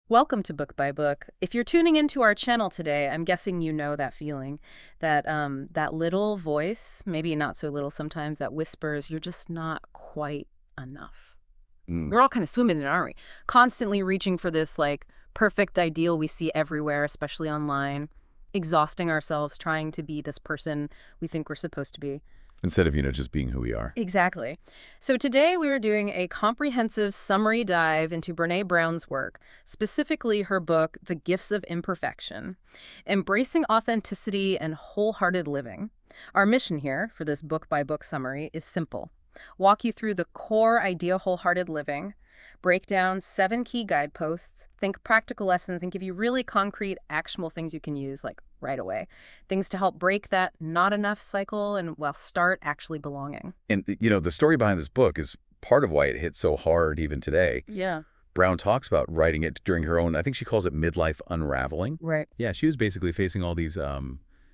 Welcome to Book by Book. If you're tuning into our channel today, I'm guessing you know that feeling, that little voice, maybe not so little sometimes, that whispers you're just not quite enough. Mm. We're all kind of swimming in it, aren't we? Constantly reaching for this like perfect ideal we see everywhere, especially online, exhausting ourselves trying to be this person we think we're supposed to be. Instead of, just being who we are. Exactly. So today we are doing a comprehensive summary dive into Brené Brown's work, specifically her book, The Gifts of Imperfection, Embracing Authenticity and Wholehearted Living. Our mission here for this book-by-book summary is simple. Walk you through the core idea of wholehearted living, break down 7 key guideposts, think practical lessons, and give you really concrete, actionable things you can use like right away. Things to help break that not enough cycle and, well, start actually belonging. And, the story behind this book is part of why it hit so hard even today. Yeah. Brown talks about writing it during her own, I think she calls it midlife unraveling. Right. Yeah, she was basically facing all these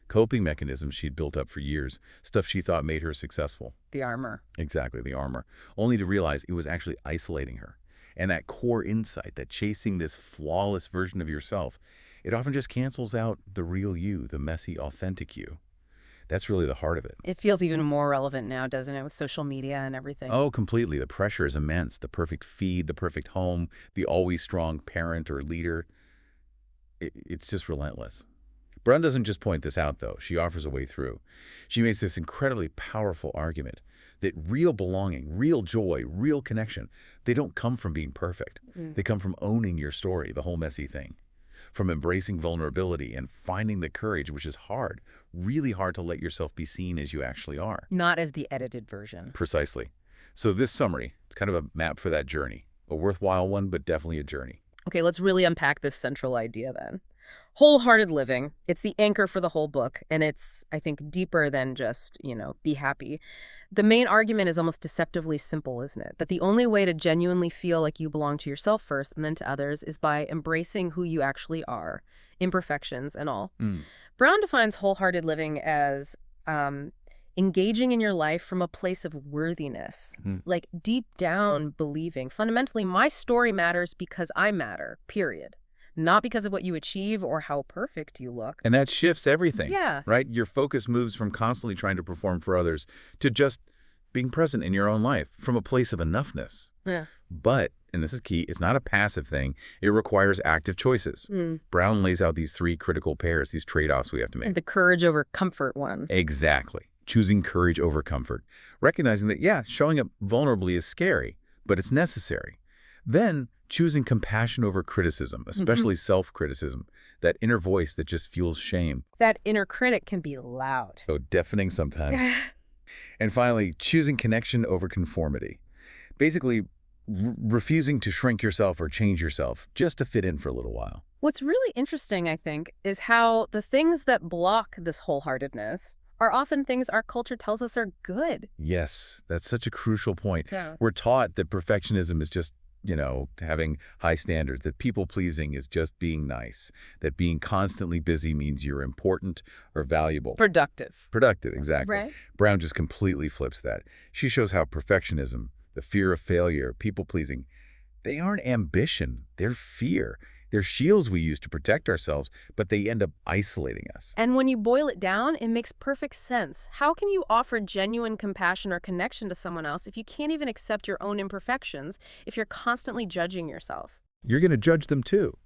coping mechanisms she'd built up for years, stuff she thought made her successful. The armor. Exactly, the armor. Only to realize it was actually isolating her. And that core insight, that chasing this flawless version of yourself, it often just cancels out the real you, the messy, authentic you. That's really the heart of it. It feels even more relevant now, doesn't it, with social media and everything? Oh, completely. The pressure is immense. The perfect feed, the perfect home, the always strong parent or leader. It's just relentless. Brown doesn't just point this out, though. She offers a way through. She makes this incredibly powerful argument that real belonging, real joy, real connection, they don't come from being perfect. They come from owning your story, the whole messy thing. From embracing vulnerability and finding the courage, which is hard, really hard to let yourself be seen as you actually are. Not as the edited version. Precisely. So this summary, it's kind of a map for that journey. A worthwhile one, but definitely a journey. Okay, let's really unpack this central idea then. Wholehearted living, it's the anchor for the whole book, and it's, I think, deeper than just, be happy. The main argument is almost deceptively simple, isn't it? That the only way to genuinely feel like you belong to yourself first and then to others is by embracing who you actually are, imperfections and all. Brown defines wholehearted living as engaging in your life from a place of worthiness, like deep down believing, fundamentally, my story matters because I matter, period. Not because of what you achieve or how perfect you look. And that shifts everything. Yeah. Right? Your focus moves from constantly trying to perform for others to just being present in your own life from a place of enoughness. Yeah. But, and this is key, it's not a passive thing. It requires active choices. Brown lays out these 3 critical pairs, these trade-offs we have to make. And the courage over comfort one. Exactly. Choosing courage over comfort. Recognizing that, yeah, showing up vulnerably is scary, but it's necessary. Then choosing compassion over criticism, especially self-criticism, that inner voice that just fuels shame. That inner critic can be loud. So deafening sometimes. And finally, choosing connection over conformity. Basically, refusing to shrink yourself or change yourself just to fit in for a little while. What's really interesting, I think, is how the things that block this wholeheartedness are often things our culture tells us are good. Yes, that's such a crucial point. Yeah. We're taught that perfectionism is just having high standards, that people-pleasing is just being nice, that being constantly busy means you're important or valuable. Productive. Productive, exactly. Right. Brown just completely flips that. She shows how perfectionism, the fear of failure, people-pleasing, they aren't ambition, they're fear. They're shields we use to protect ourselves, but they end up isolating us. And when you boil it down, it makes perfect sense. How can you offer genuine compassion or connection to someone else if you can't even accept your own imperfections, if you're constantly judging yourself? You're going to judge them too.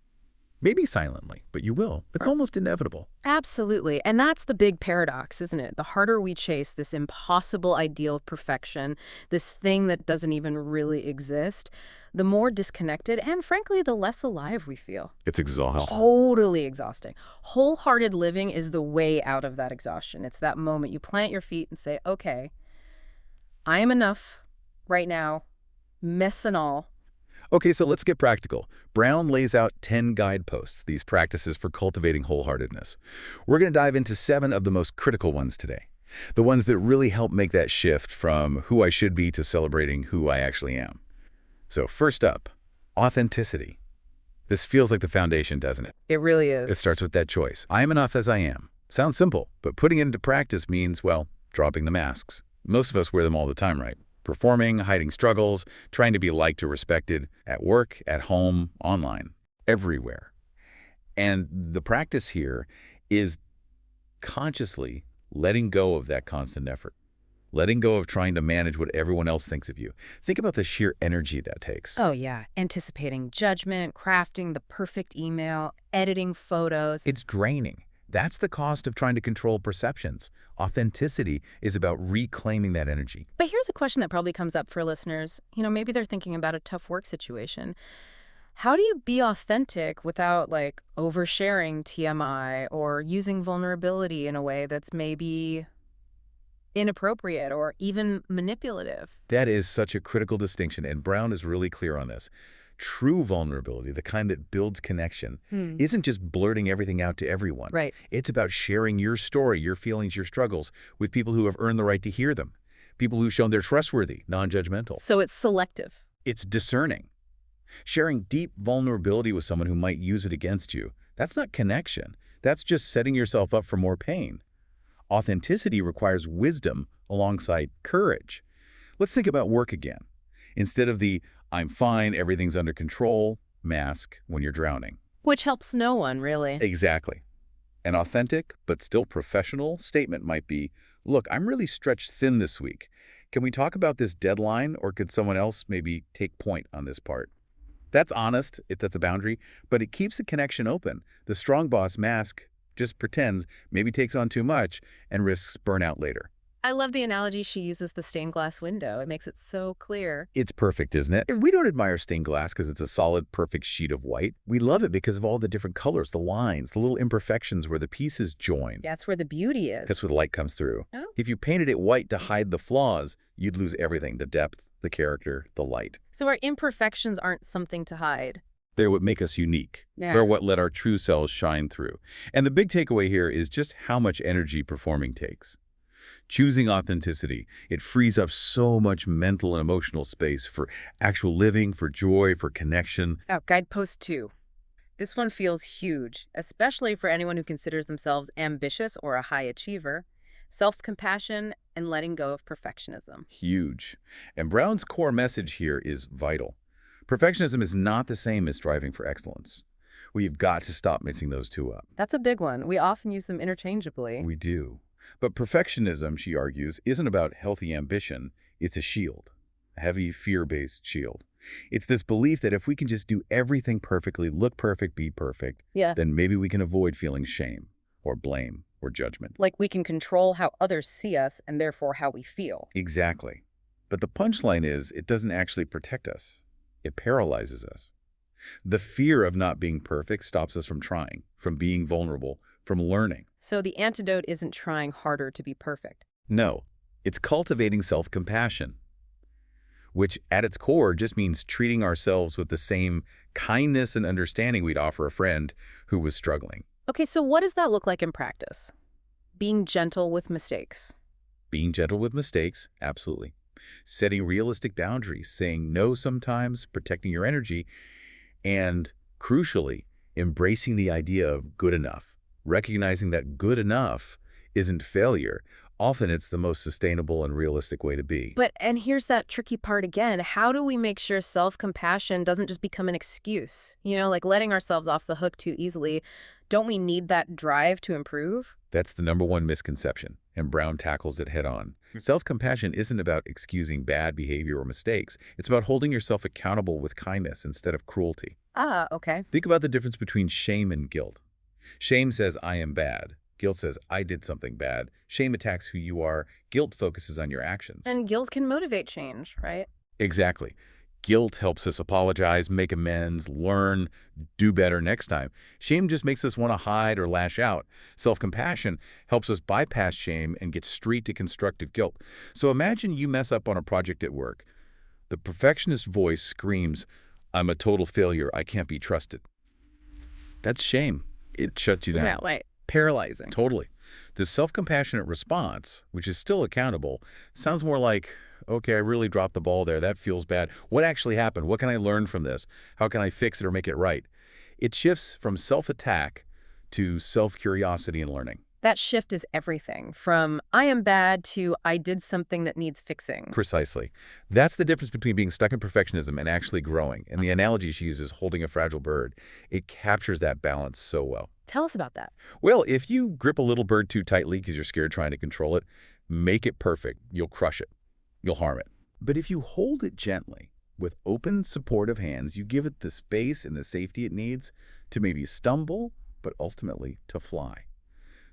Maybe silently, but you will. It's almost inevitable. Absolutely. And that's the big paradox, isn't it? The harder we chase this impossible ideal of perfection, this thing that doesn't even really exist, the more disconnected and, frankly, the less alive we feel. It's exhausting. Totally exhausting. Wholehearted living is the way out of that exhaustion. It's that moment you plant your feet and say, okay, I am enough right now, mess and all. Okay, so let's get practical. Brown lays out 10 guideposts, these practices for cultivating wholeheartedness. We're going to dive into 7 of the most critical ones today. The ones that really help make that shift from who I should be to celebrating who I actually am. So first up, authenticity. This feels like the foundation, doesn't it? It really is. It starts with that choice. I am enough as I am. Sounds simple, but putting it into practice means, well, dropping the masks. Most of us wear them all the time, right? Performing, hiding struggles, trying to be liked or respected at work, at home, online. everywhere. And the practice here is consciously letting go of that constant effort, letting go of trying to manage what everyone else thinks of you. Think about the sheer energy that takes. Oh, yeah. Anticipating judgment, crafting the perfect email, editing photos. It's draining. That's the cost of trying to control perceptions. Authenticity is about reclaiming that energy. But here's a question that probably comes up for listeners. Maybe they're thinking about a tough work situation. How do you be authentic without, like, oversharing TMI or using vulnerability in a way that's maybe inappropriate or even manipulative? That is such a critical distinction, and Brown is really clear on this. True vulnerability, the kind that builds connection, Hmm. isn't just blurting everything out to everyone. Right. It's about sharing your story, your feelings, your struggles with people who have earned the right to hear them, people who've shown they're trustworthy, non-judgmental. So it's selective. It's discerning. Sharing deep vulnerability with someone who might use it against you, that's not connection. That's just setting yourself up for more pain. Authenticity requires wisdom alongside courage. Let's think about work again. Instead of the "I'm fine, everything's under control" mask when you're drowning. Which helps no one, really. Exactly. An authentic but still professional statement might be, "Look, I'm really stretched thin this week. Can we talk about this deadline, or could someone else maybe take point on this part?" That's honest, if that's a boundary, but it keeps the connection open. The strong boss mask just pretends, maybe takes on too much, and risks burnout later. I love the analogy she uses, the stained glass window. It makes it so clear. It's perfect, isn't it? We don't admire stained glass because it's a solid, perfect sheet of white. We love it because of all the different colors, the lines, the little imperfections where the pieces join. That's where the beauty is. That's where the light comes through. Oh. If you painted it white to hide the flaws, you'd lose everything, the depth, the character, the light. So our imperfections aren't something to hide. They're what make us unique. Yeah. They're what let our true selves shine through. And the big takeaway here is just how much energy performing takes. Choosing authenticity, it frees up so much mental and emotional space for actual living, for joy, for connection. Oh, guidepost 2. This one feels huge, especially for anyone who considers themselves ambitious or a high achiever. Self-compassion and letting go of perfectionism. Huge. And Brown's core message here is vital. Perfectionism is not the same as striving for excellence. We've got to stop mixing those two up. That's a big one. We often use them interchangeably. We do. But perfectionism, she argues, isn't about healthy ambition. It's a shield, a heavy fear-based shield. It's this belief that if we can just do everything perfectly, look perfect, be perfect, Yeah. then maybe we can avoid feeling shame or blame or judgment. Like we can control how others see us and therefore how we feel. Exactly. But the punchline is it doesn't actually protect us. It paralyzes us. The fear of not being perfect stops us from trying, from being vulnerable, from learning. So the antidote isn't trying harder to be perfect. No, it's cultivating self-compassion, which at its core just means treating ourselves with the same kindness and understanding we'd offer a friend who was struggling. Okay, so what does that look like in practice? Being gentle with mistakes. Being gentle with mistakes, absolutely. Setting realistic boundaries, saying no sometimes, protecting your energy, and crucially, embracing the idea of good enough. Recognizing that good enough isn't failure. Often it's the most sustainable and realistic way to be. And here's that tricky part again. How do we make sure self-compassion doesn't just become an excuse? Like letting ourselves off the hook too easily. Don't we need that drive to improve? That's the #1 misconception, and Brown tackles it head on. Self-compassion isn't about excusing bad behavior or mistakes. It's about holding yourself accountable with kindness instead of cruelty. Ah, okay. Think about the difference between shame and guilt. Shame says, "I am bad." Guilt says, "I did something bad." Shame attacks who you are. Guilt focuses on your actions. And guilt can motivate change, right? Exactly. Guilt helps us apologize, make amends, learn, do better next time. Shame just makes us want to hide or lash out. Self-compassion helps us bypass shame and get straight to constructive guilt. So imagine you mess up on a project at work. The perfectionist voice screams, "I'm a total failure. I can't be trusted." That's shame. It shuts you down. Yeah, wait. Paralyzing. Totally. The self-compassionate response, which is still accountable, sounds more like, "Okay, I really dropped the ball there. That feels bad. What actually happened? What can I learn from this? How can I fix it or make it right?" It shifts from self-attack to self-curiosity and learning. That shift is everything, from I am bad to I did something that needs fixing. Precisely. That's the difference between being stuck in perfectionism and actually growing. And the analogy she uses, holding a fragile bird, it captures that balance so well. Tell us about that. Well, if you grip a little bird too tightly because you're scared trying to control it, make it perfect. You'll crush it. You'll harm it. But if you hold it gently, with open, supportive hands, you give it the space and the safety it needs to maybe stumble, but ultimately to fly.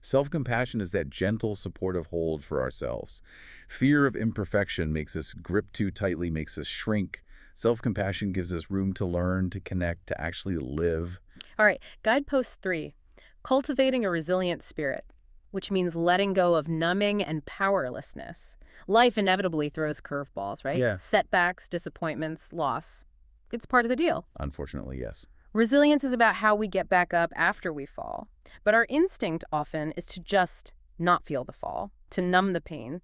Self-compassion is that gentle, supportive hold for ourselves. Fear of imperfection makes us grip too tightly, makes us shrink. Self-compassion gives us room to learn, to connect, to actually live. All right, guidepost 3, cultivating a resilient spirit, which means letting go of numbing and powerlessness. Life inevitably throws curveballs, right? Yeah. Setbacks, disappointments, loss. It's part of the deal. Unfortunately, yes. Resilience is about how we get back up after we fall. But our instinct often is to just not feel the fall, to numb the pain.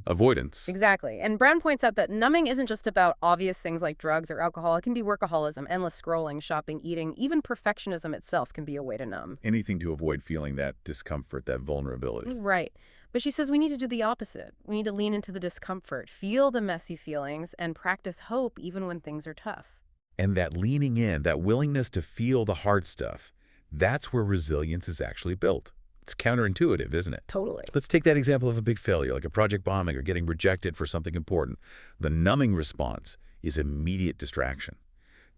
Avoidance. Exactly. And Brown points out that numbing isn't just about obvious things like drugs or alcohol. It can be workaholism, endless scrolling, shopping, eating. Even perfectionism itself can be a way to numb. Anything to avoid feeling that discomfort, that vulnerability. Right. But she says we need to do the opposite. We need to lean into the discomfort, feel the messy feelings, and practice hope even when things are tough. And that leaning in, that willingness to feel the hard stuff, that's where resilience is actually built. It's counterintuitive, isn't it? Totally. Let's take that example of a big failure, like a project bombing or getting rejected for something important. The numbing response is immediate distraction.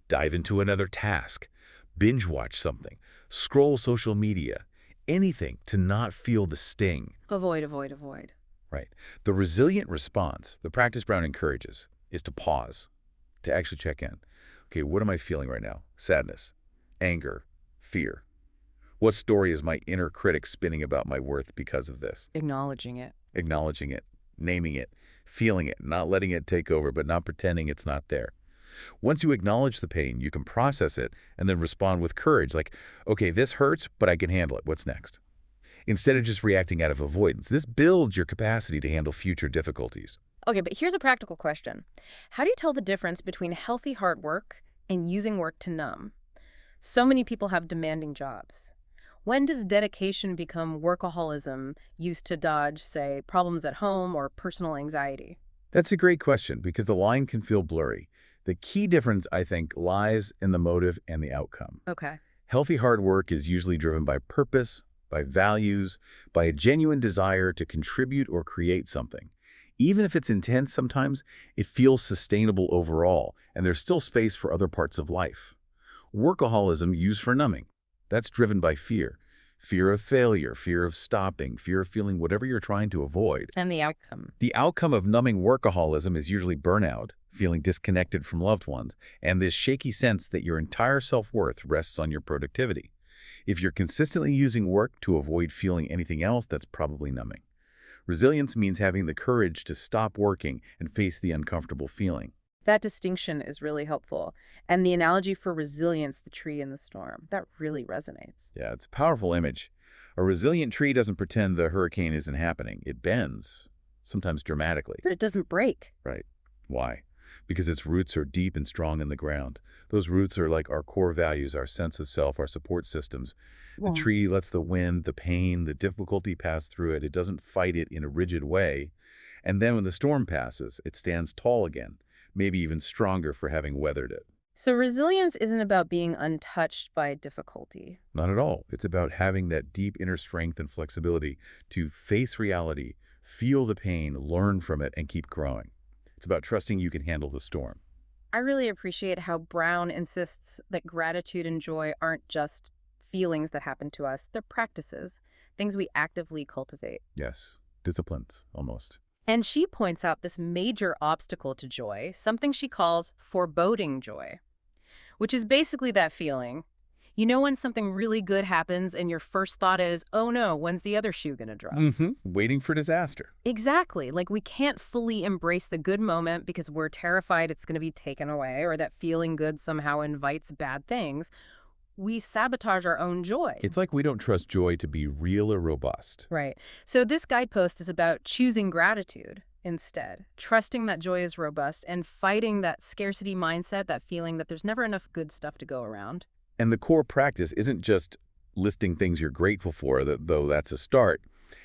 Dive into another task, binge watch something, scroll social media, anything to not feel the sting. Avoid, avoid, avoid. Right. The resilient response, the practice Brown encourages, is to pause, to actually check in. Okay, what am I feeling right now? Sadness, anger, fear. What story is my inner critic spinning about my worth because of this? Acknowledging it. Acknowledging it, naming it, feeling it, not letting it take over, but not pretending it's not there. Once you acknowledge the pain, you can process it and then respond with courage, like, okay, this hurts, but I can handle it. What's next? Instead of just reacting out of avoidance, this builds your capacity to handle future difficulties. Okay, but here's a practical question. How do you tell the difference between healthy hard work and using work to numb? So many people have demanding jobs. When does dedication become workaholism used to dodge, say, problems at home or personal anxiety? That's a great question because the line can feel blurry. The key difference, I think, lies in the motive and the outcome. Okay. Healthy hard work is usually driven by purpose, by values, by a genuine desire to contribute or create something. Even if it's intense sometimes, it feels sustainable overall, and there's still space for other parts of life. Workaholism used for numbing. That's driven by fear. Fear of failure, fear of stopping, fear of feeling whatever you're trying to avoid. And the outcome. The outcome of numbing workaholism is usually burnout, feeling disconnected from loved ones, and this shaky sense that your entire self-worth rests on your productivity. If you're consistently using work to avoid feeling anything else, that's probably numbing. Resilience means having the courage to stop working and face the uncomfortable feeling. That distinction is really helpful. And the analogy for resilience, the tree in the storm, that really resonates. Yeah, it's a powerful image. A resilient tree doesn't pretend the hurricane isn't happening. It bends, sometimes dramatically. But it doesn't break. Right. Why? Because its roots are deep and strong in the ground. Those roots are like our core values, our sense of self, our support systems. The Well, tree lets the wind, the pain, the difficulty pass through it. It doesn't fight it in a rigid way. And then when the storm passes, it stands tall again, maybe even stronger for having weathered it. so resilience isn't about being untouched by difficulty. Not at all. It's about having that deep inner strength and flexibility to face reality, feel the pain, learn from it, and keep growing. It's about trusting you can handle the storm. I really appreciate how Brown insists that gratitude and joy aren't just feelings that happen to us, they're practices, things we actively cultivate. Yes, disciplines, almost. And she points out this major obstacle to joy, something she calls foreboding joy, which is basically that feeling. You know when something really good happens and your first thought is, oh no, when's the other shoe gonna drop? Waiting for disaster. Exactly. Like we can't fully embrace the good moment because we're terrified it's gonna be taken away or that feeling good somehow invites bad things. We sabotage our own joy. It's like we don't trust joy to be real or robust. Right. So this guidepost is about choosing gratitude instead, trusting that joy is robust and fighting that scarcity mindset, that feeling that there's never enough good stuff to go around. And the core practice isn't just listing things you're grateful for, though that's a start.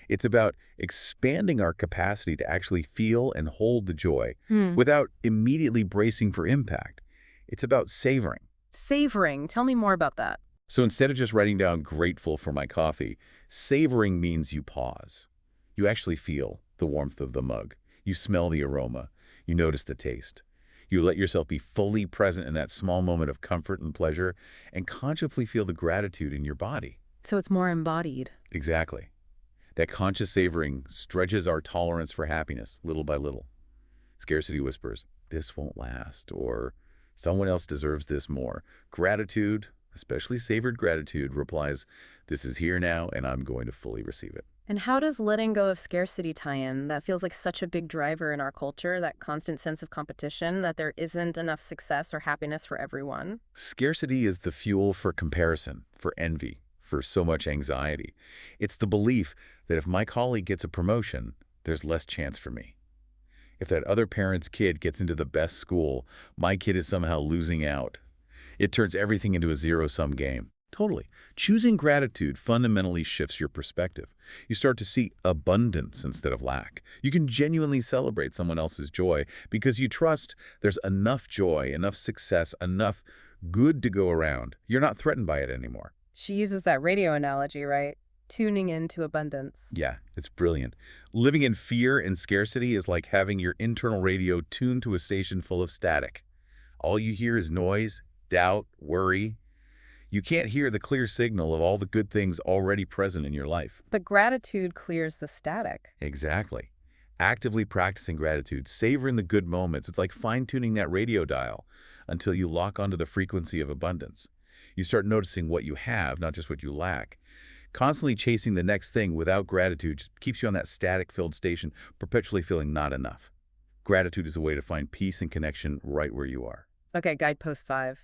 It's about expanding our capacity to actually feel and hold the joy Hmm. without immediately bracing for impact. It's about savoring. Savoring. Tell me more about that. So instead of just writing down grateful for my coffee, savoring means you pause. You actually feel the warmth of the mug. You smell the aroma. You notice the taste. You let yourself be fully present in that small moment of comfort and pleasure and consciously feel the gratitude in your body. So it's more embodied. Exactly. That conscious savoring stretches our tolerance for happiness little by little. Scarcity whispers, this won't last, or someone else deserves this more. Gratitude, especially savored gratitude, replies, this is here now and I'm going to fully receive it. And how does letting go of scarcity tie in? That feels like such a big driver in our culture, that constant sense of competition, that there isn't enough success or happiness for everyone. Scarcity is the fuel for comparison, for envy, for so much anxiety. It's the belief that if my colleague gets a promotion, there's less chance for me. If that other parent's kid gets into the best school, my kid is somehow losing out. It turns everything into a zero-sum game. Totally. Choosing gratitude fundamentally shifts your perspective. You start to see abundance instead of lack. You can genuinely celebrate someone else's joy because you trust there's enough joy, enough success, enough good to go around. You're not threatened by it anymore. She uses that radio analogy, right? Tuning into abundance. Yeah, it's brilliant. Living in fear and scarcity is like having your internal radio tuned to a station full of static. All you hear is noise, doubt, worry. You can't hear the clear signal of all the good things already present in your life. But gratitude clears the static. Exactly. Actively practicing gratitude, savoring the good moments, it's like fine-tuning that radio dial until you lock onto the frequency of abundance. You start noticing what you have, not just what you lack. Constantly chasing the next thing without gratitude just keeps you on that static-filled station, perpetually feeling not enough. Gratitude is a way to find peace and connection right where you are. Okay, guidepost 5.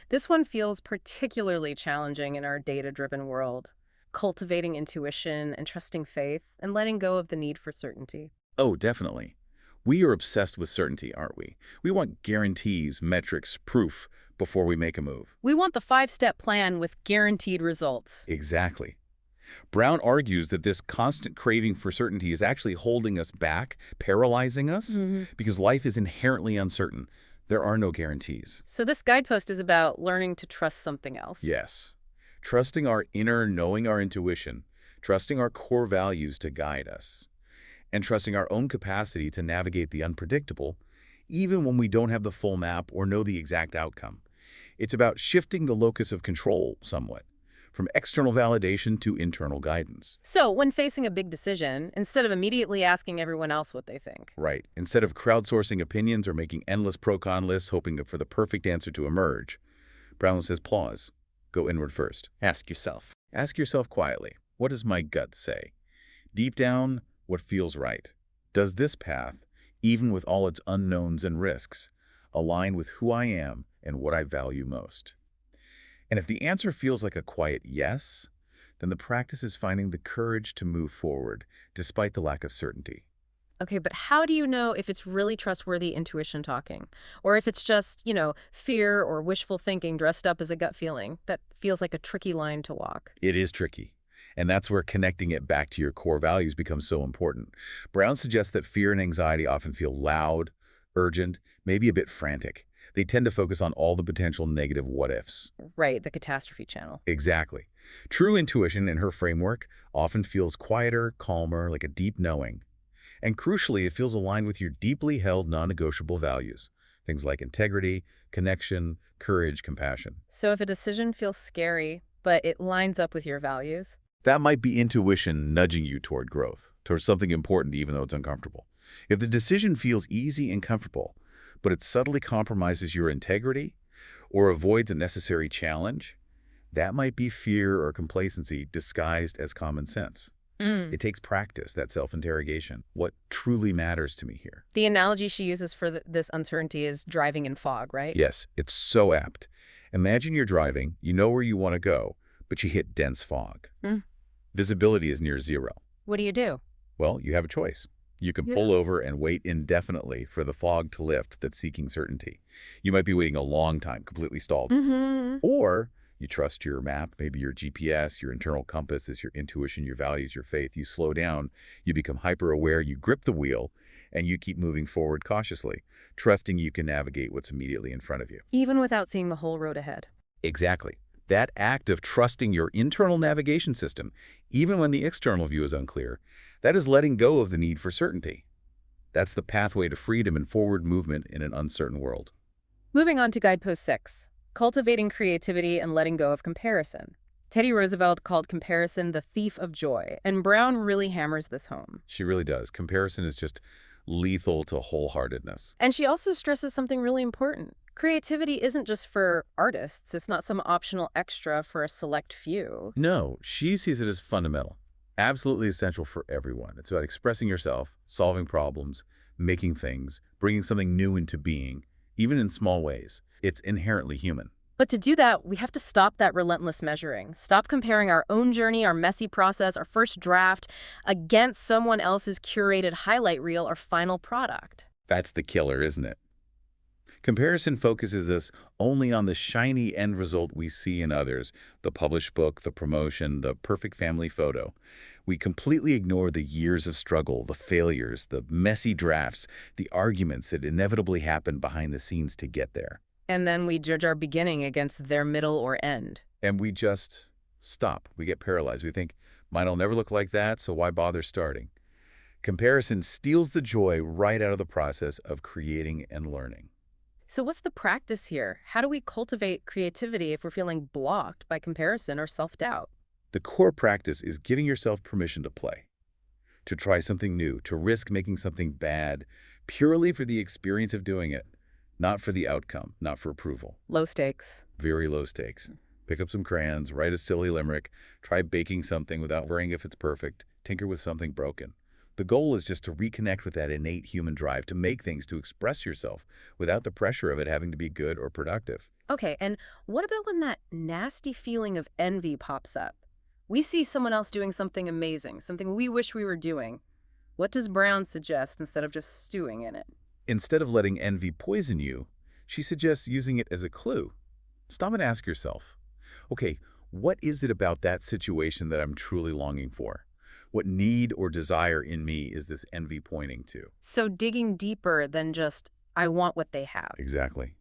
This one feels particularly challenging in our data-driven world. Cultivating intuition and trusting faith and letting go of the need for certainty. Oh, definitely. We are obsessed with certainty, aren't we? We want guarantees, metrics, proof before we make a move. We want the 5-step plan with guaranteed results. Exactly. Brown argues that this constant craving for certainty is actually holding us back, paralyzing us, because life is inherently uncertain. There are no guarantees. So this guidepost is about learning to trust something else. Yes. Trusting our inner, knowing our intuition, trusting our core values to guide us, and trusting our own capacity to navigate the unpredictable, even when we don't have the full map or know the exact outcome. It's about shifting the locus of control somewhat, from external validation to internal guidance. So when facing a big decision, instead of immediately asking everyone else what they think. Right. Instead of crowdsourcing opinions or making endless pro-con lists hoping for the perfect answer to emerge, Brown says pause. Go inward first. Ask yourself. Ask yourself quietly, what does my gut say? Deep down, what feels right? Does this path, even with all its unknowns and risks, align with who I am and what I value most? And if the answer feels like a quiet yes, then the practice is finding the courage to move forward, despite the lack of certainty. Okay, but how do you know if it's really trustworthy intuition talking? Or if it's just, fear or wishful thinking dressed up as a gut feeling? That feels like a tricky line to walk. It is tricky. And that's where connecting it back to your core values becomes so important. Brown suggests that fear and anxiety often feel loud, urgent, maybe a bit frantic. They tend to focus on all the potential negative what-ifs. Right, the catastrophe channel. Exactly. True intuition in her framework often feels quieter, calmer, like a deep knowing. And crucially, it feels aligned with your deeply held non-negotiable values. Things like integrity, connection, courage, compassion. So if a decision feels scary, but it lines up with your values? That might be intuition nudging you toward growth, towards something important even though it's uncomfortable. If the decision feels easy and comfortable, but it subtly compromises your integrity or avoids a necessary challenge, that might be fear or complacency disguised as common sense. It takes practice, that self-interrogation. What truly matters to me here? The analogy she uses for this uncertainty is driving in fog, right? Yes, it's so apt. Imagine you're driving, you know where you want to go, but you hit dense fog. Visibility is near zero. What do you do? Well, you have a choice. You can pull over and wait indefinitely for the fog to lift that's seeking certainty. You might be waiting a long time, completely stalled. Or You trust your map, maybe your GPS, your internal compass is your intuition, your values, your faith. You slow down, you become hyper-aware, you grip the wheel, and you keep moving forward cautiously, trusting you can navigate what's immediately in front of you. Even without seeing the whole road ahead. Exactly. That act of trusting your internal navigation system, even when the external view is unclear, that is letting go of the need for certainty. That's the pathway to freedom and forward movement in an uncertain world. Moving on to guidepost 6, cultivating creativity and letting go of comparison. Teddy Roosevelt called comparison the thief of joy, and Brown really hammers this home. She really does. Comparison is just lethal to wholeheartedness. And she also stresses something really important. Creativity isn't just for artists. It's not some optional extra for a select few. No, she sees it as fundamental, absolutely essential for everyone. It's about expressing yourself, solving problems, making things, bringing something new into being, even in small ways. It's inherently human. But to do that, we have to stop that relentless measuring. Stop comparing our own journey, our messy process, our first draft against someone else's curated highlight reel or final product. That's the killer, isn't it? Comparison focuses us only on the shiny end result we see in others, the published book, the promotion, the perfect family photo. We completely ignore the years of struggle, the failures, the messy drafts, the arguments that inevitably happen behind the scenes to get there. And then we judge our beginning against their middle or end. And we just stop. We get paralyzed. We think, mine'll never look like that, so why bother starting? Comparison steals the joy right out of the process of creating and learning. So what's the practice here? How do we cultivate creativity if we're feeling blocked by comparison or self-doubt? The core practice is giving yourself permission to play, to try something new, to risk making something bad, purely for the experience of doing it, not for the outcome, not for approval. Low stakes. Very low stakes. Pick up some crayons, write a silly limerick, try baking something without worrying if it's perfect, tinker with something broken. The goal is just to reconnect with that innate human drive to make things, to express yourself without the pressure of it having to be good or productive. Okay, and what about when that nasty feeling of envy pops up? We see someone else doing something amazing, something we wish we were doing. What does Brown suggest instead of just stewing in it? Instead of letting envy poison you, she suggests using it as a clue. Stop and ask yourself, okay, what is it about that situation that I'm truly longing for? What need or desire in me is this envy pointing to? So digging deeper than just, I want what they have. Exactly.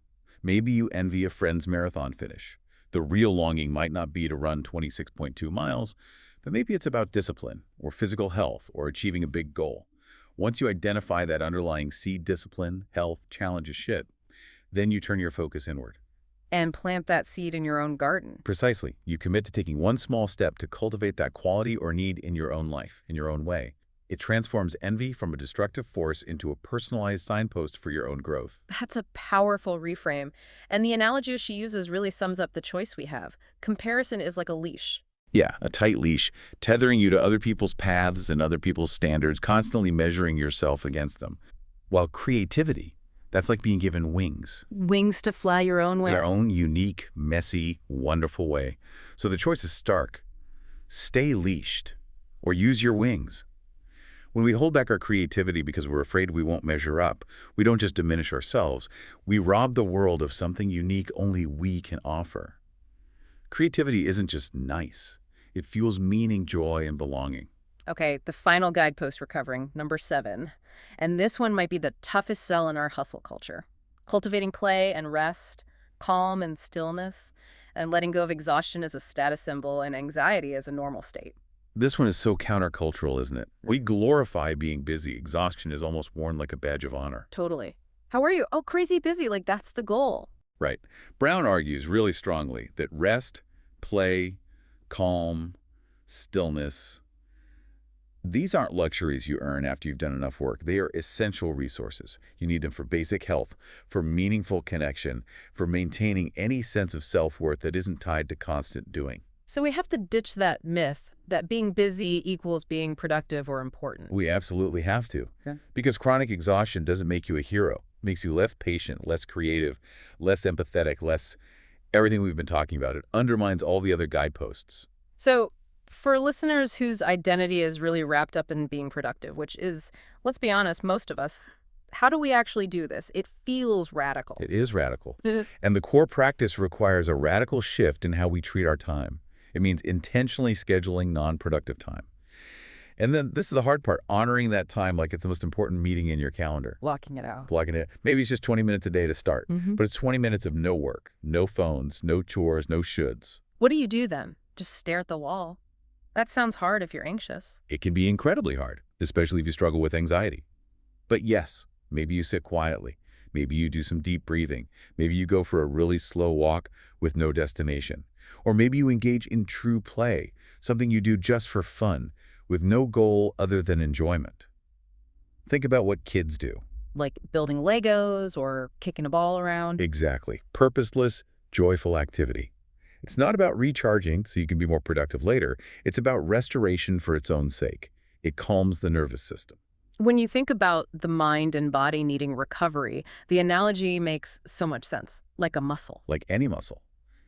Maybe you envy a friend's marathon finish. The real longing might not be to run 26.2 miles, but maybe it's about discipline or physical health or achieving a big goal. Once you identify that underlying seed discipline, health, challenge is shit, then you turn your focus inward. And plant that seed in your own garden. Precisely. You commit to taking one small step to cultivate that quality or need in your own life, in your own way. It transforms envy from a destructive force into a personalized signpost for your own growth. That's a powerful reframe. And the analogy she uses really sums up the choice we have. Comparison is like a leash. Yeah, a tight leash, tethering you to other people's paths and other people's standards, constantly measuring yourself against them. While creativity, that's like being given wings. Wings to fly your own way. Their own unique, messy, wonderful way. So the choice is stark. Stay leashed or use your wings. When we hold back our creativity because we're afraid we won't measure up, we don't just diminish ourselves, we rob the world of something unique only we can offer. Creativity isn't just nice. It fuels meaning, joy, and belonging. Okay, the final guidepost we're covering, number 7. And this one might be the toughest sell in our hustle culture. Cultivating play and rest, calm and stillness, and letting go of exhaustion as a status symbol and anxiety as a normal state. This one is so countercultural, isn't it? We glorify being busy. Exhaustion is almost worn like a badge of honor. Totally. How are you? Oh, crazy busy, like that's the goal. Right. Brown argues really strongly that rest, play, calm, stillness, these aren't luxuries you earn after you've done enough work. They are essential resources. You need them for basic health, for meaningful connection, for maintaining any sense of self-worth that isn't tied to constant doing. So we have to ditch that myth that being busy equals being productive or important. We absolutely have to. Okay. Because chronic exhaustion doesn't make you a hero. It makes you less patient, less creative, less empathetic, less everything we've been talking about. It undermines all the other guideposts. So for listeners whose identity is really wrapped up in being productive, which is, let's be honest, most of us, How do we actually do this? It feels radical. It is radical. And the core practice requires a radical shift in how we treat our time. It means intentionally scheduling non-productive time. And then this is the hard part, honoring that time like it's the most important meeting in your calendar. Blocking it out. Blocking it. Maybe it's just 20 minutes a day to start, Hmm. but it's 20 minutes of no work, no phones, no chores, no shoulds. What do you do then? Just stare at the wall? That sounds hard if you're anxious. It can be incredibly hard, especially if you struggle with anxiety. But yes, maybe you sit quietly. Maybe you do some deep breathing. Maybe you go for a really slow walk with no destination. Or maybe you engage in true play, something you do just for fun, with no goal other than enjoyment. Think about what kids do. Like building Legos or kicking a ball around. Exactly. Purposeless, joyful activity. It's not about recharging so you can be more productive later. It's about restoration for its own sake. It calms the nervous system. When you think about the mind and body needing recovery, the analogy makes so much sense, like a muscle. Like any muscle.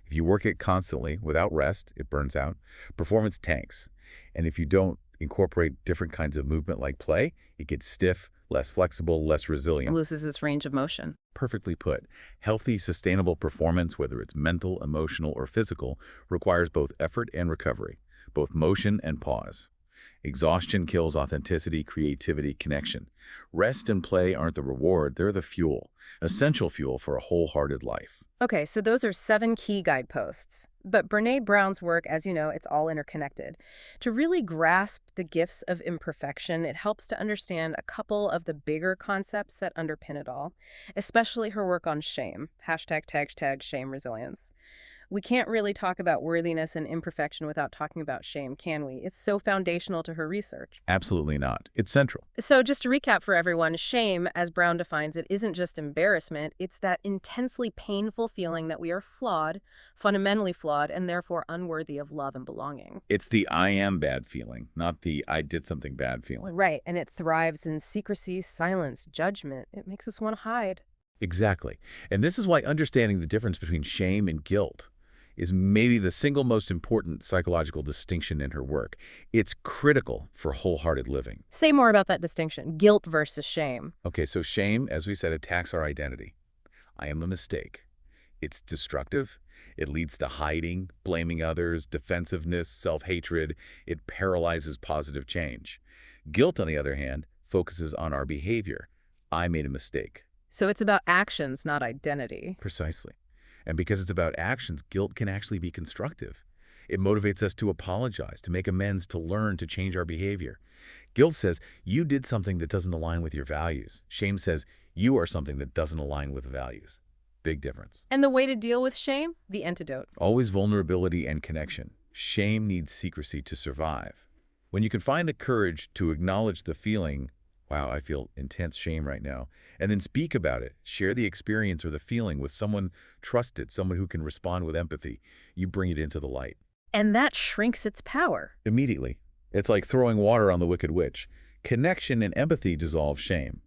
If you work it constantly without rest, it burns out. Performance tanks. And if you don't incorporate different kinds of movement like play, it gets stiff, less flexible, less It resilient. loses its range of motion. Perfectly put. Healthy, sustainable performance, whether it's mental, emotional, or physical, requires both effort and recovery, both motion and pause. Exhaustion kills authenticity, creativity, connection. Rest and play aren't the reward, they're the fuel, essential fuel for a wholehearted life. Okay, so those are 7 key guideposts. But Brené Brown's work, as you know, it's all interconnected. To really grasp the gifts of imperfection, it helps to understand a couple of the bigger concepts that underpin it all, especially her work on shame. #, shame resilience. We can't really talk about worthiness and imperfection without talking about shame, can we? It's so foundational to her research. Absolutely not. It's central. So just to recap for everyone, shame, as Brown defines it, isn't just embarrassment. It's that intensely painful feeling that we are flawed, fundamentally flawed, and therefore unworthy of love and belonging. It's the I am bad feeling, not the I did something bad feeling. Right, and it thrives in secrecy, silence, judgment. It makes us want to hide. Exactly. And this is why understanding the difference between shame and guilt is maybe the single most important psychological distinction in her work. It's critical for wholehearted living. Say more about that distinction, guilt versus shame. Okay, so shame, as we said, attacks our identity. I am a mistake. It's destructive. It leads to hiding, blaming others, defensiveness, self-hatred. It paralyzes positive change. Guilt, on the other hand, focuses on our behavior. I made a mistake. So it's about actions, not identity. Precisely. And because it's about actions, guilt can actually be constructive. It motivates us to apologize, to make amends, to learn, to change our behavior. Guilt says, you did something that doesn't align with your values. Shame says, you are something that doesn't align with values. Big difference. And the way to deal with shame? The antidote. Always vulnerability and connection. Shame needs secrecy to survive. When you can find the courage to acknowledge the feeling, wow, I feel intense shame right now, and then speak about it, share the experience or the feeling with someone trusted, someone who can respond with empathy, you bring it into the light. And that shrinks its power. Immediately. It's like throwing water on the wicked witch. Connection and empathy dissolve shame.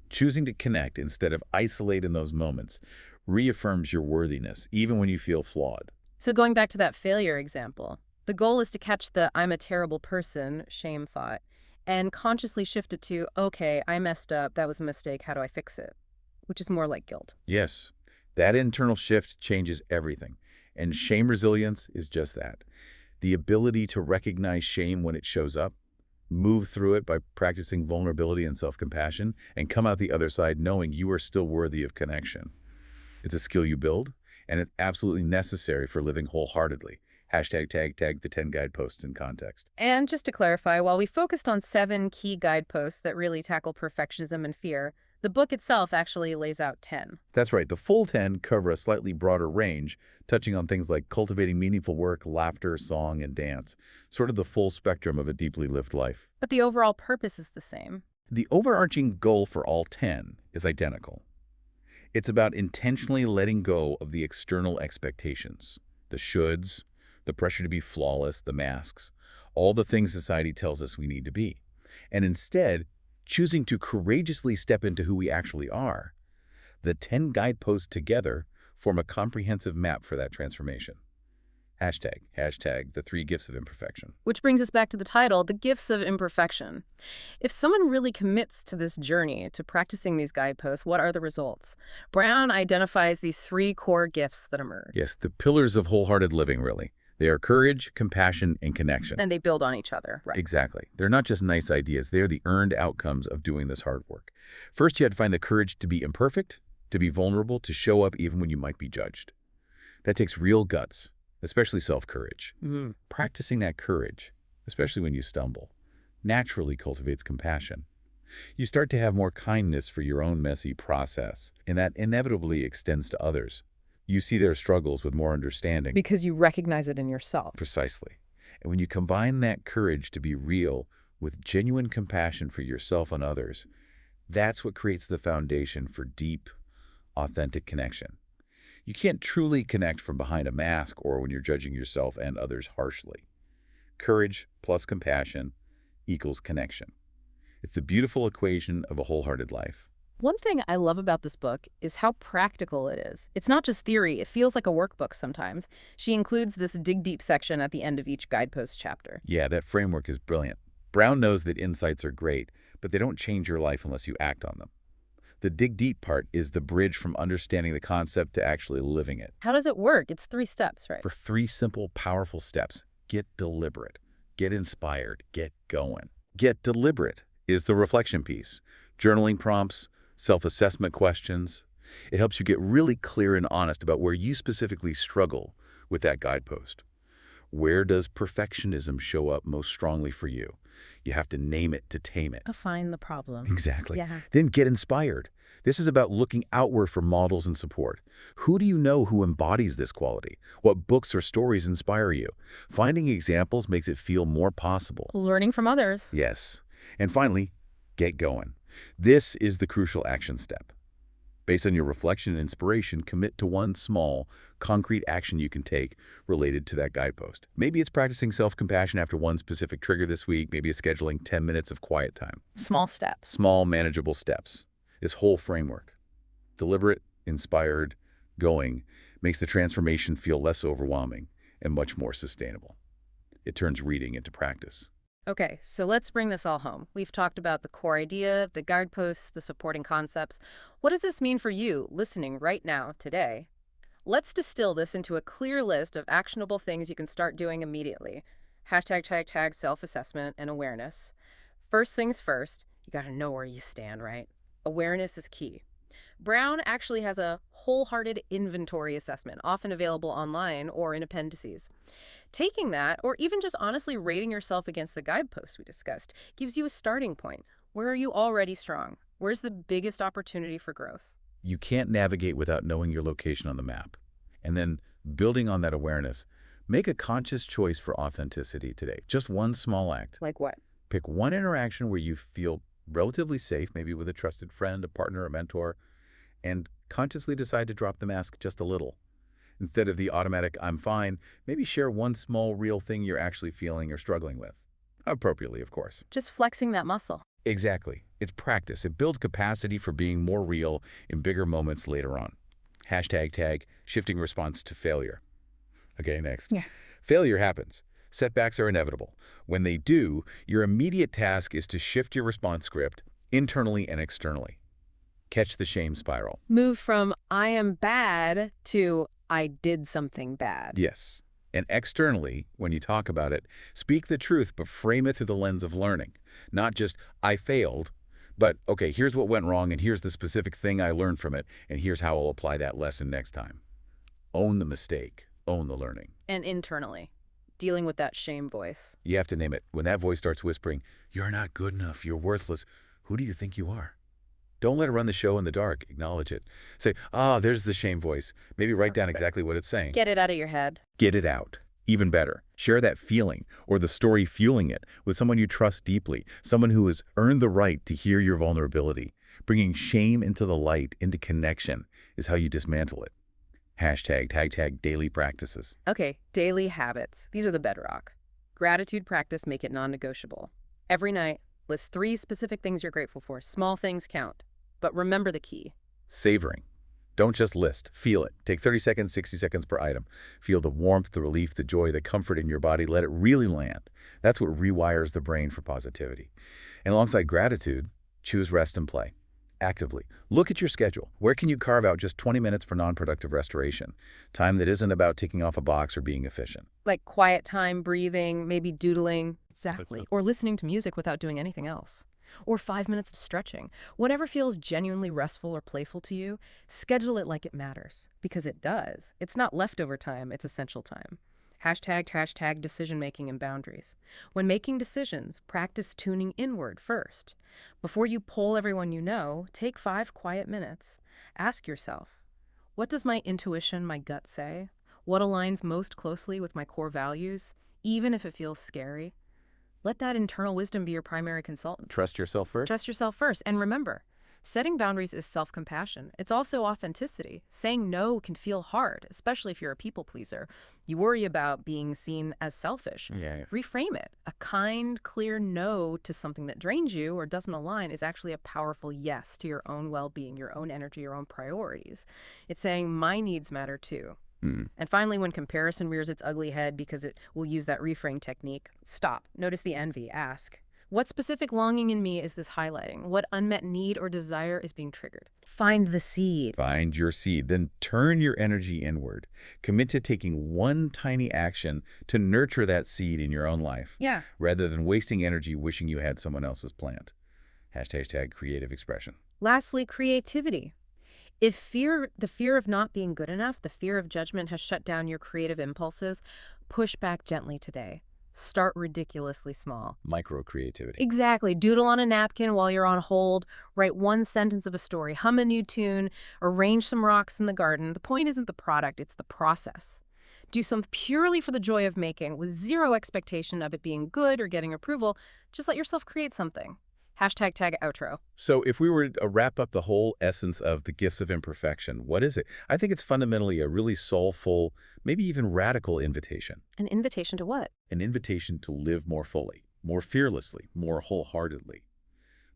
Choosing to connect instead of isolate in those moments reaffirms your worthiness, even when you feel flawed. So going back to that failure example, the goal is to catch the I'm a terrible person shame thought and consciously shift it to, okay, I messed up, that was a mistake, how do I fix it? Which is more like guilt. Yes, that internal shift changes everything. And shame resilience is just that. The ability to recognize shame when it shows up, move through it by practicing vulnerability and self-compassion, and come out the other side knowing you are still worthy of connection. It's a skill you build, and it's absolutely necessary for living wholeheartedly. #tag the 10 guideposts in context. And just to clarify, while we focused on 7 key guideposts that really tackle perfectionism and fear, the book itself actually lays out 10. That's right, the full 10 cover a slightly broader range, touching on things like cultivating meaningful work, laughter, song, and dance, sort of the full spectrum of a deeply lived life. But the overall purpose is the same. The overarching goal for all 10 is identical. It's about intentionally letting go of the external expectations, the shoulds, the pressure to be flawless, the masks, all the things society tells us we need to be, and instead choosing to courageously step into who we actually are. The 10 guideposts together form a comprehensive map for that transformation. Hashtag the 3 gifts of imperfection. Which brings us back to the title, The Gifts of Imperfection. If someone really commits to this journey, to practicing these guideposts, what are the results? Brown identifies these 3 core gifts that emerge. Yes, the pillars of wholehearted living, really. They are courage, compassion, and connection. And they build on each other. Right. Exactly. They're not just nice ideas. They're the earned outcomes of doing this hard work. First, you had to find the courage to be imperfect, to be vulnerable, to show up even when you might be judged. That takes real guts, especially self-courage. Practicing that courage, especially when you stumble, naturally cultivates compassion. You start to have more kindness for your own messy process, and that inevitably extends to others. You see their struggles with more understanding. Because you recognize it in yourself. Precisely. And when you combine that courage to be real with genuine compassion for yourself and others, that's what creates the foundation for deep, authentic connection. You can't truly connect from behind a mask or when you're judging yourself and others harshly. Courage plus compassion equals connection. It's the beautiful equation of a wholehearted life. One thing I love about this book is how practical it is. It's not just theory, it feels like a workbook sometimes. She includes this dig deep section at the end of each guidepost chapter. Yeah, that framework is brilliant. Brown knows that insights are great, but they don't change your life unless you act on them. The dig deep part is the bridge from understanding the concept to actually living it. How does it work? It's 3 steps, right? For 3 simple, powerful steps. Get deliberate. Get inspired. Get going. Get deliberate is the reflection piece. Journaling prompts, self-assessment questions. It helps you get really clear and honest about where you specifically struggle with that guidepost. Where does perfectionism show up most strongly for you? You have to name it to tame it. Define the problem. Exactly. Yeah. Then get inspired. This is about looking outward for models and support. Who do you know who embodies this quality? What books or stories inspire you? Finding examples makes it feel more possible. Learning from others. Yes. And finally, get going. This is the crucial action step. Based on your reflection and inspiration, commit to one small, concrete action you can take related to that guidepost. Maybe it's practicing self-compassion after one specific trigger this week. Maybe it's scheduling 10 minutes of quiet time. Small steps. Small, manageable steps. This whole framework, deliberate, inspired, going, makes the transformation feel less overwhelming and much more sustainable. It turns reading into practice. Okay, so let's bring this all home. We've talked about the core idea, the guideposts, the supporting concepts. What does this mean for you listening right now, today? Let's distill this into a clear list of actionable things you can start doing immediately. Hashtag self-assessment and awareness. First things first, you gotta know where you stand, right? Awareness is key. Brown actually has a wholehearted inventory assessment, often available online or in appendices. Taking that, or even just honestly rating yourself against the guideposts we discussed, gives you a starting point. Where are you already strong? Where's the biggest opportunity for growth? You can't navigate without knowing your location on the map. And then, building on that awareness, make a conscious choice for authenticity today. Just one small act. Like what? Pick one interaction where you feel relatively safe, maybe with a trusted friend, a partner, a mentor, and consciously decide to drop the mask just a little. Instead of the automatic, I'm fine, maybe share one small real thing you're actually feeling or struggling with. Appropriately, of course. Just flexing that muscle. Exactly. It's practice. It builds capacity for being more real in bigger moments later on. Hashtag shifting response to failure. Okay, next. Yeah. Failure happens. Setbacks are inevitable. When they do, your immediate task is to shift your response script internally and externally. Catch the shame spiral. Move from I am bad to I did something bad. Yes. And externally, when you talk about it, speak the truth, but frame it through the lens of learning. Not just, I failed, but, okay, here's what went wrong, and here's the specific thing I learned from it, and here's how I'll apply that lesson next time. Own the mistake. Own the learning. And internally, dealing with that shame voice. You have to name it. When that voice starts whispering, you're not good enough, you're worthless, who do you think you are? Don't let it run the show in the dark. Acknowledge it. Say, there's the shame voice. Maybe write down exactly what it's saying. Get it out of your head. Get it out. Even better, share that feeling or the story fueling it with someone you trust deeply, someone who has earned the right to hear your vulnerability. Bringing shame into the light, into connection, is how you dismantle it. Hashtag daily practices. Okay, daily habits. These are the bedrock. Gratitude practice, make it non-negotiable. Every night, list 3 specific things you're grateful for. Small things count. But remember the key. Savoring. Don't just list. Feel it. Take 30 seconds, 60 seconds per item. Feel the warmth, the relief, the joy, the comfort in your body. Let it really land. That's what rewires the brain for positivity. And alongside gratitude, choose rest and play. Actively. Look at your schedule. Where can you carve out just 20 minutes for non-productive restoration? Time that isn't about ticking off a box or being efficient. Like quiet time, breathing, maybe doodling. Exactly. Or listening to music without doing anything else. Or 5 minutes of stretching. Whatever feels genuinely restful or playful to you, schedule it like it matters. Because it does. It's not leftover time, it's essential time. Hashtag decision-making and boundaries. When making decisions, practice tuning inward first. Before you poll everyone you know, take 5 quiet minutes. Ask yourself, what does my intuition, my gut say? What aligns most closely with my core values, even if it feels scary? Let that internal wisdom be your primary consultant. Trust yourself first. Trust yourself first. And remember, setting boundaries is self-compassion. It's also authenticity. Saying no can feel hard, especially if you're a people pleaser. You worry about being seen as selfish. Yeah. Reframe it. A kind, clear no to something that drains you or doesn't align is actually a powerful yes to your own well-being, your own energy, your own priorities. It's saying my needs matter too. And finally, when comparison rears its ugly head because it will use that reframe technique, stop. Notice the envy. Ask, what specific longing in me is this highlighting? What unmet need or desire is being triggered? Find the seed. Find your seed, then turn your energy inward. Commit to taking one tiny action to nurture that seed in your own life, Yeah. rather than wasting energy wishing you had someone else's plant. Hashtag creative expression. Lastly, creativity. If the fear of not being good enough, the fear of judgment has shut down your creative impulses, push back gently today. Start ridiculously small. Micro creativity. Exactly. Doodle on a napkin while you're on hold, write one sentence of a story, hum a new tune, arrange some rocks in the garden. The point isn't the product, it's the process. Do something purely for the joy of making, with zero expectation of it being good or getting approval. Just let yourself create something. Hashtag outro. So if we were to wrap up the whole essence of the Gifts of Imperfection, what is it? I think it's fundamentally a really soulful, maybe even radical invitation. An invitation to what? An invitation to live more fully, more fearlessly, more wholeheartedly.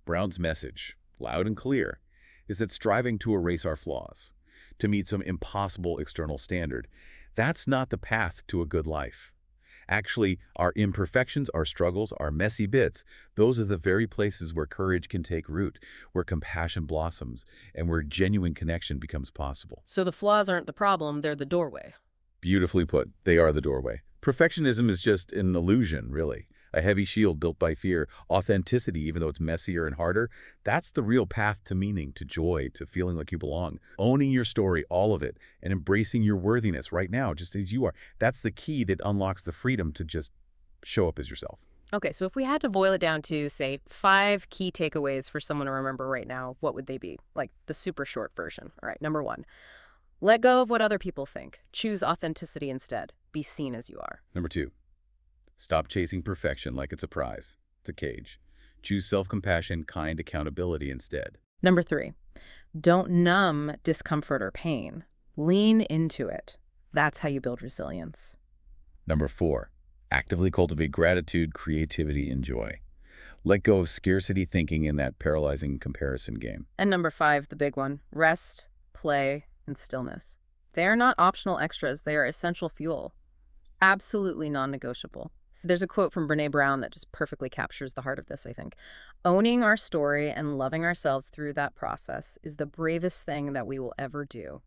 Brown's message, loud and clear, is that striving to erase our flaws, to meet some impossible external standard, that's not the path to a good life. Actually, our imperfections, our struggles, our messy bits, those are the very places where courage can take root, where compassion blossoms, and where genuine connection becomes possible. So the flaws aren't the problem, they're the doorway. Beautifully put. They are the doorway. Perfectionism is just an illusion, really. A heavy shield built by fear. Authenticity, even though it's messier and harder, that's the real path to meaning, to joy, to feeling like you belong. Owning your story, all of it, and embracing your worthiness right now, just as you are. That's the key that unlocks the freedom to just show up as yourself. Okay, so if we had to boil it down to, say, 5 key takeaways for someone to remember right now, what would they be? Like the super short version. All right, number 1, let go of what other people think. Choose authenticity instead. Be seen as you are. Number 2, stop chasing perfection like it's a prize. It's a cage. Choose self-compassion, kind accountability instead. Number 3, don't numb discomfort or pain. Lean into it. That's how you build resilience. Number 4, actively cultivate gratitude, creativity, and joy. Let go of scarcity thinking in that paralyzing comparison game. And number 5, the big one, rest, play, and stillness. They are not optional extras. They are essential fuel. Absolutely non-negotiable. There's a quote from Brené Brown that just perfectly captures the heart of this, I think. Owning our story and loving ourselves through that process is the bravest thing that we will ever do.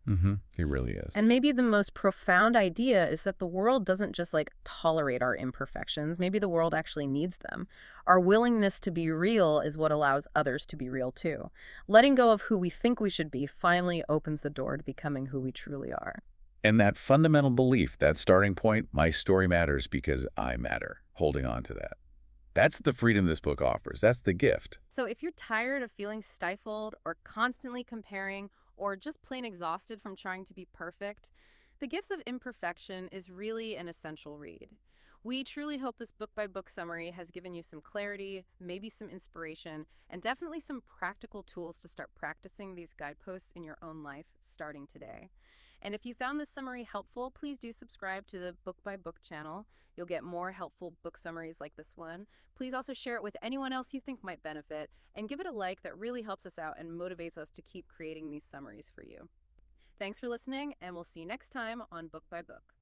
It really is. And maybe the most profound idea is that the world doesn't just tolerate our imperfections. Maybe the world actually needs them. Our willingness to be real is what allows others to be real too. Letting go of who we think we should be finally opens the door to becoming who we truly are. And that fundamental belief, that starting point, my story matters because I matter, holding on to that. That's the freedom this book offers. That's the gift. So if you're tired of feeling stifled or constantly comparing or just plain exhausted from trying to be perfect, The Gifts of Imperfection is really an essential read. We truly hope this book-by-book summary has given you some clarity, maybe some inspiration, and definitely some practical tools to start practicing these guideposts in your own life starting today. And if you found this summary helpful, please do subscribe to the book-by-book channel. You'll get more helpful book summaries like this one. Please also share it with anyone else you think might benefit, and give it a like. That really helps us out and motivates us to keep creating these summaries for you. Thanks for listening, and we'll see you next time on Book by Book.